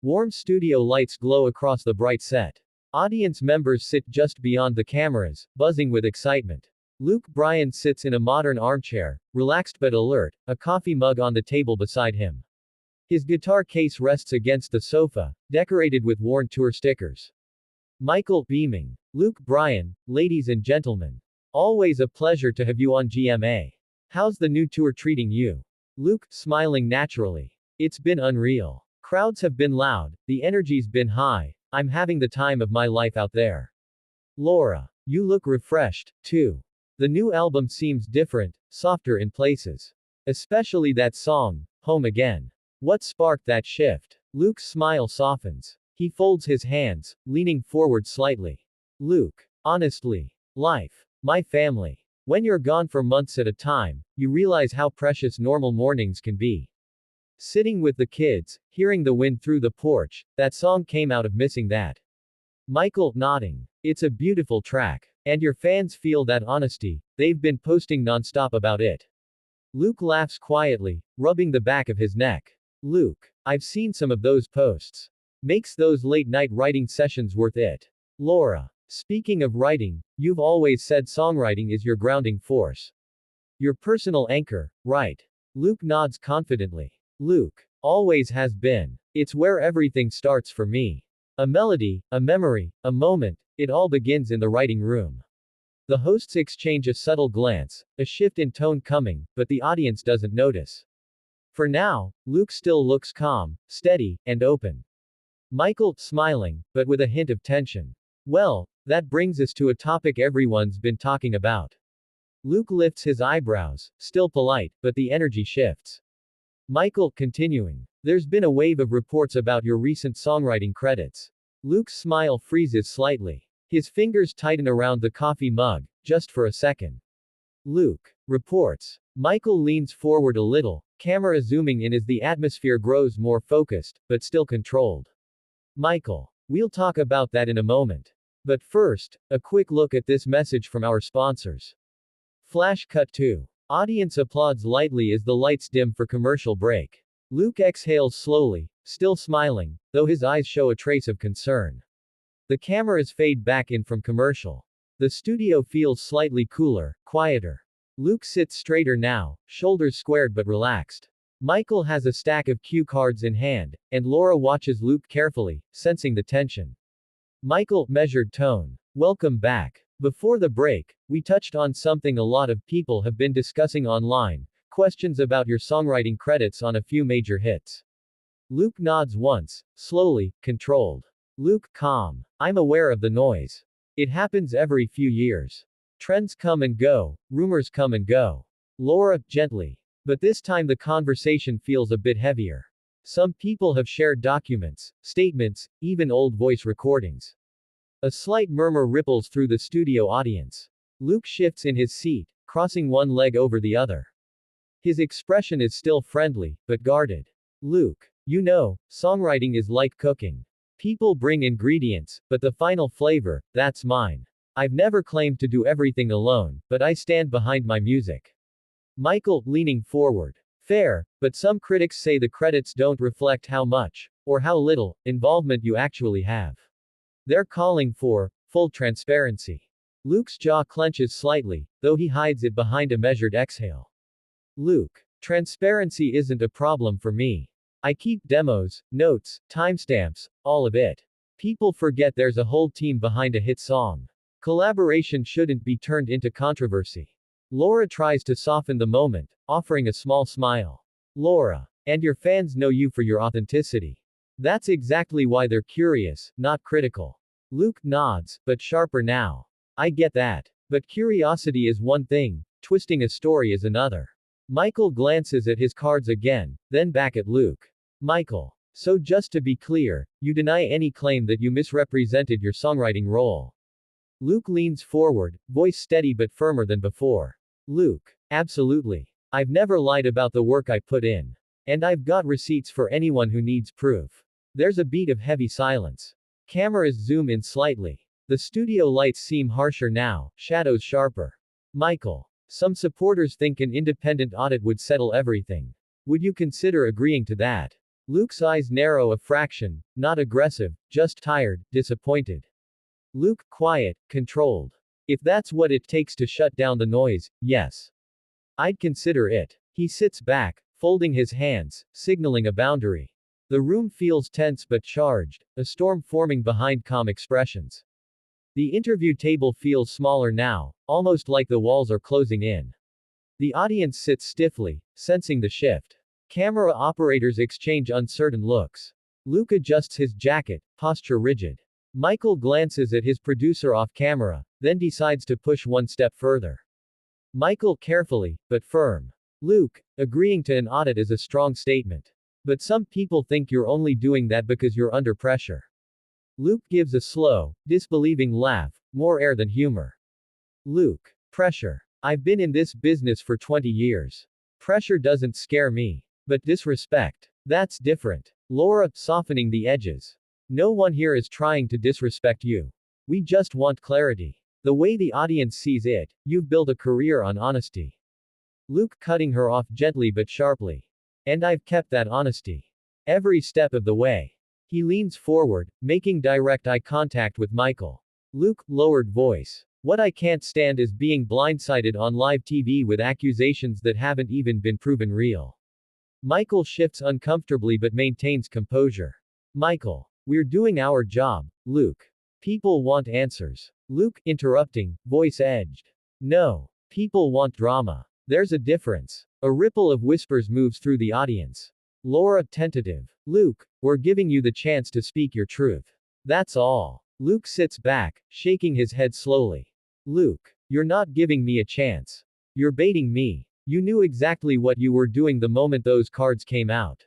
Warm studio lights glow across the bright set. Audience members sit just beyond the cameras, buzzing with excitement. Bryan sits in a modern armchair, relaxed but alert, a coffee mug on the table beside him. His guitar case rests against the sofa, decorated with worn tour stickers. Michael, beaming. Bryan, ladies and gentlemen. Always a pleasure to have you on GMA. How's the new tour treating you? Smiling naturally. It's been unreal. Crowds have been loud, the energy's been high, I'm having the time of my life out there. Laura. You look refreshed, too. The new album seems different, softer in places. Especially that song, Home Again. What sparked that shift? Luke's smile softens. He folds his hands, leaning forward slightly. Honestly. Life. My family. When you're gone for months at a time, you realize how precious normal mornings can be. Sitting with the kids, hearing the wind through the porch, that song came out of missing that. Michael, nodding. It's a beautiful track. And your fans feel that honesty, they've been posting nonstop about it. Luke laughs quietly, rubbing the back of his neck. I've seen some of those posts. Makes those late-night writing sessions worth it. Laura. Speaking of writing, you've always said songwriting is your grounding force. Your personal anchor, right? Luke nods confidently. Always has been. It's where everything starts for me. A melody, a memory, a moment, it all begins in the writing room. The hosts exchange a subtle glance, a shift in tone coming, but the audience doesn't notice. For now, Luke still looks calm, steady, and open. Michael, smiling, but with a hint of tension. Well, that brings us to a topic everyone's been talking about. Luke lifts his eyebrows, still polite, but the energy shifts. Michael, continuing. There's been a wave of reports about your recent songwriting credits. Luke's smile freezes slightly. His fingers tighten around the coffee mug, just for a second. Reports. Michael leans forward a little, camera zooming in as the atmosphere grows more focused, but still controlled. Michael. We'll talk about that in a moment. But first, a quick look at this message from our sponsors. Flash cut 2. Audience applauds lightly as the lights dim for commercial break. Luke exhales slowly, still smiling, though his eyes show a trace of concern. The cameras fade back in from commercial. The studio feels slightly cooler, quieter. Luke sits straighter now, shoulders squared but relaxed. Michael has a stack of cue cards in hand, and Laura watches Luke carefully, sensing the tension. Michael, measured tone. Welcome back. Before the break, we touched on something a lot of people have been discussing online, questions about your songwriting credits on a few major hits. Luke nods once, slowly, controlled. Calm. I'm aware of the noise. It happens every few years. Trends come and go, rumors come and go. Laura, gently. But this time the conversation feels a bit heavier. Some people have shared documents, statements, even old voice recordings. A slight murmur ripples through the studio audience. Luke shifts in his seat, crossing one leg over the other. His expression is still friendly, but guarded. You know, songwriting is like cooking. People bring ingredients, but the final flavor, that's mine. I've never claimed to do everything alone, but I stand behind my music. Michael, leaning forward. Fair, but some critics say the credits don't reflect how much, or how little, involvement you actually have. They're calling for full transparency. Luke's jaw clenches slightly, though he hides it behind a measured exhale. Transparency isn't a problem for me. I keep demos, notes, timestamps, all of it. People forget there's a whole team behind a hit song. Collaboration shouldn't be turned into controversy. Laura tries to soften the moment, offering a small smile. Laura. And your fans know you for your authenticity. That's exactly why they're curious, not critical. Luke nods, but sharper now. I get that. But curiosity is one thing, twisting a story is another. Michael glances at his cards again, then back at Luke. Michael. So just to be clear, you deny any claim that you misrepresented your songwriting role. Luke leans forward, voice steady but firmer than before. Absolutely. I've never lied about the work I put in. And I've got receipts for anyone who needs proof. There's a beat of heavy silence. Cameras zoom in slightly. The studio lights seem harsher now, shadows sharper. Michael. Some supporters think an independent audit would settle everything. Would you consider agreeing to that? Luke's eyes narrow a fraction, not aggressive, just tired, disappointed. Luke, quiet, controlled. If that's what it takes to shut down the noise, yes. I'd consider it. He sits back, folding his hands, signaling a boundary. The room feels tense but charged, a storm forming behind calm expressions. The interview table feels smaller now, almost like the walls are closing in. The audience sits stiffly, sensing the shift. Camera operators exchange uncertain looks. Luke adjusts his jacket, posture rigid. Michael glances at his producer off camera, then decides to push one step further. Michael carefully, but firm. Luke, agreeing to an audit is a strong statement. But some people think you're only doing that because you're under pressure. Luke gives a slow, disbelieving laugh, more air than humor. Luke, pressure. I've been in this business for 20 years. Pressure doesn't scare me. But disrespect. That's different. Laura, softening the edges. No one here is trying to disrespect you. We just want clarity. The way the audience sees it, you've built a career on honesty. Luke, cutting her off gently but sharply. And I've kept that honesty. Every step of the way. He leans forward, making direct eye contact with Michael. Luke, lowered voice. What I can't stand is being blindsided on live TV with accusations that haven't even been proven real. Michael shifts uncomfortably but maintains composure. Michael. We're doing our job, Luke. People want answers. Luke, interrupting, voice edged. No. People want drama. There's a difference. A ripple of whispers moves through the audience. Laura, tentative. Luke, we're giving you the chance to speak your truth. That's all. Luke sits back, shaking his head slowly. Luke, you're not giving me a chance. You're baiting me. You knew exactly what you were doing the moment those cards came out.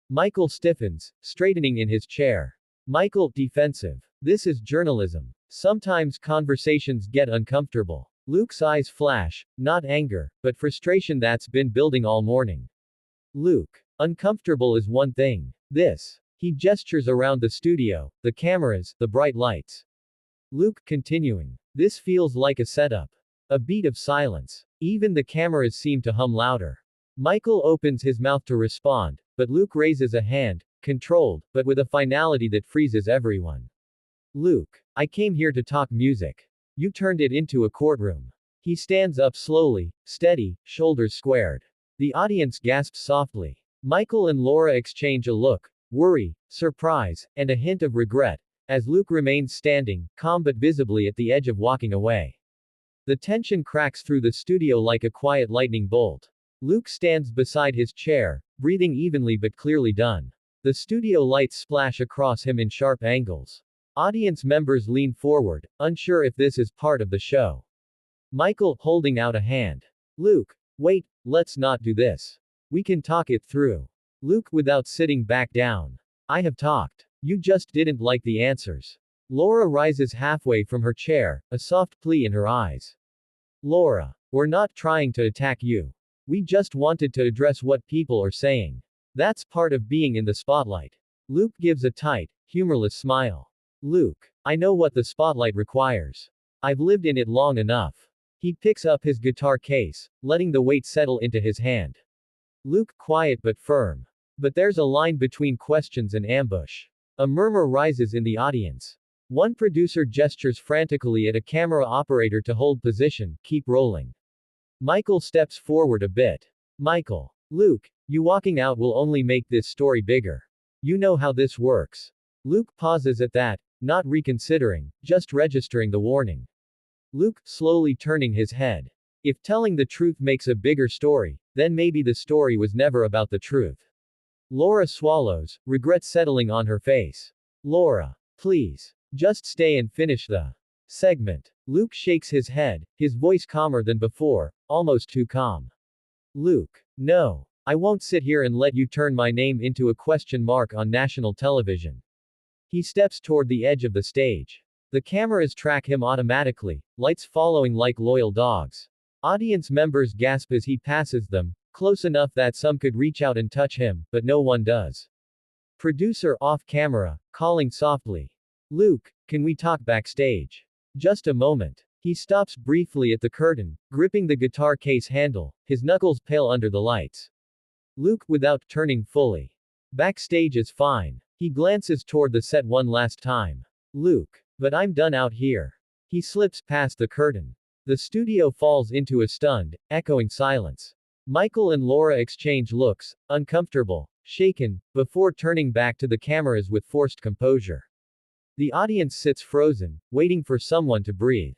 Michael stiffens, straightening in his chair. Michael, defensive. This is journalism. Sometimes conversations get uncomfortable. Luke's eyes flash, not anger, but frustration that's been building all morning. Luke. Uncomfortable is one thing. This. He gestures around the studio, the cameras, the bright lights. Luke, continuing. This feels like a setup. A beat of silence. Even the cameras seem to hum louder. Michael opens his mouth to respond, but Luke raises a hand, controlled, but with a finality that freezes everyone. Luke. I came here to talk music. You turned it into a courtroom. He stands up slowly, steady, shoulders squared. The audience gasps softly. Michael and Laura exchange a look, worry, surprise, and a hint of regret, as Luke remains standing, calm but visibly at the edge of walking away. The tension cracks through the studio like a quiet lightning bolt. Luke stands beside his chair, breathing evenly but clearly done. The studio lights splash across him in sharp angles. Audience members lean forward, unsure if this is part of the show. Michael, holding out a hand. Luke, wait, let's not do this. We can talk it through. Luke, without sitting back down. I have talked. You just didn't like the answers. Laura rises halfway from her chair, a soft plea in her eyes. Laura, we're not trying to attack you. We just wanted to address what people are saying. That's part of being in the spotlight. Luke gives a tight, humorless smile. Luke, I know what the spotlight requires. I've lived in it long enough. He picks up his guitar case, letting the weight settle into his hand. Luke, quiet but firm. But there's a line between questions and ambush. A murmur rises in the audience. One producer gestures frantically at a camera operator to hold position, keep rolling. Michael steps forward a bit. Michael. Luke, you walking out will only make this story bigger. You know how this works. Luke pauses at that, not reconsidering, just registering the warning. Luke, slowly turning his head. If telling the truth makes a bigger story, then maybe the story was never about the truth. Laura swallows, regret settling on her face. Laura. Please. Just stay and finish the segment. Luke shakes his head, his voice calmer than before, almost too calm. Luke. No. I won't sit here and let you turn my name into a question mark on national television. He steps toward the edge of the stage. The cameras track him automatically, lights following like loyal dogs. Audience members gasp as he passes them, close enough that some could reach out and touch him, but no one does. Producer off camera, calling softly. Luke, can we talk backstage? Just a moment. He stops briefly at the curtain, gripping the guitar case handle, his knuckles pale under the lights. Luke, without turning fully. Backstage is fine. He glances toward the set one last time. Luke. But I'm done out here. He slips past the curtain. The studio falls into a stunned, echoing silence. Michael and Laura exchange looks, uncomfortable, shaken, before turning back to the cameras with forced composure. The audience sits frozen, waiting for someone to breathe.